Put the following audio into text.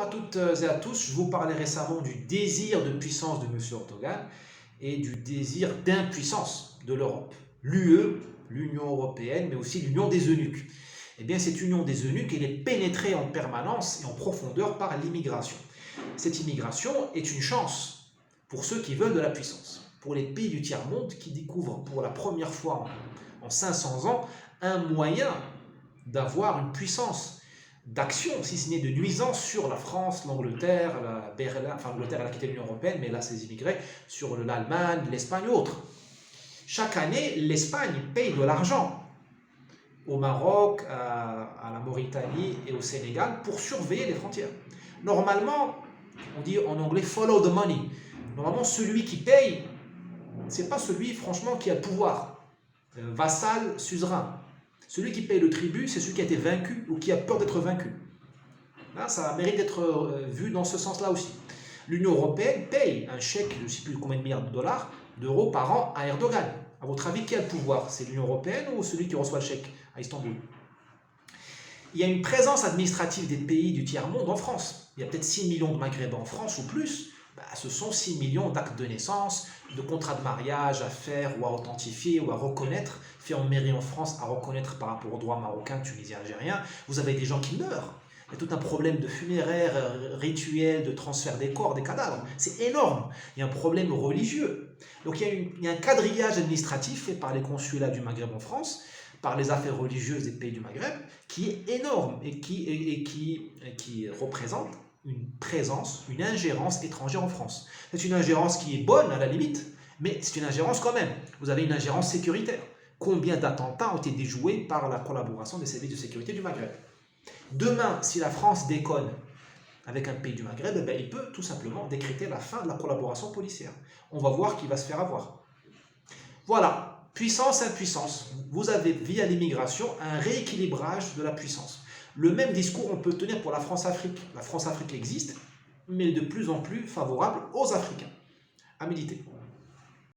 Bonjour à toutes et à tous, je vous parlais récemment du désir de puissance de M. Erdogan et du désir d'impuissance de l'Europe. L'UE, l'Union européenne, mais aussi l'Union des eunuques. Eh bien, cette union des eunuques, elle est pénétrée en permanence et en profondeur par l'immigration. Cette immigration est une chance pour ceux qui veulent de la puissance, pour les pays du tiers-monde qui découvrent pour la première fois en 500 ans un moyen d'avoir une puissance d'action, si ce n'est de nuisance sur la France, l'Angleterre, Berlin, enfin l'Angleterre elle a quitté l'Union européenne, mais là c'est les immigrés, sur l'Allemagne, l'Espagne ou autres. Chaque année, l'Espagne paye de l'argent au Maroc, à la Mauritanie et au Sénégal pour surveiller les frontières. Normalement, on dit en anglais follow the money. Normalement, celui qui paye, c'est pas celui franchement qui a le pouvoir, vassal, suzerain. Celui qui paye le tribut, c'est celui qui a été vaincu ou qui a peur d'être vaincu. Là, ça mérite d'être vu dans ce sens-là aussi. L'Union européenne paye un chèque, je ne sais plus combien de milliards de dollars, d'euros par an à Erdogan. À votre avis, qui a le pouvoir? C'est l'Union européenne ou celui qui reçoit le chèque à Istanbul? Il y a une présence administrative des pays du tiers-monde en France. Il y a peut-être 6 millions de Maghrébins en France ou plus. Ce sont 6 millions d'actes de naissance, de contrats de mariage à faire ou à authentifier ou à reconnaître, fait en mairie en France, à reconnaître par rapport aux droits marocains, tunisiens, algériens. Vous avez des gens qui meurent. Il y a tout un problème de funéraire, rituel, de transfert des corps, des cadavres. C'est énorme. Il y a un problème religieux. Donc il y a un quadrillage administratif fait par les consulats du Maghreb en France, par les affaires religieuses des pays du Maghreb, qui est énorme et qui représente une présence, une ingérence étrangère en France. C'est une ingérence qui est bonne à la limite, mais c'est une ingérence quand même. Vous avez une ingérence sécuritaire. Combien d'attentats ont été déjoués par la collaboration des services de sécurité du Maghreb? Demain, si la France déconne avec un pays du Maghreb, il peut tout simplement décréter la fin de la collaboration policière. On va voir qui va se faire avoir. Voilà, puissance, impuissance. Vous avez, via l'immigration, un rééquilibrage de la puissance. Le même discours on peut tenir pour la France-Afrique. La France-Afrique existe, mais de plus en plus favorable aux Africains. À méditer.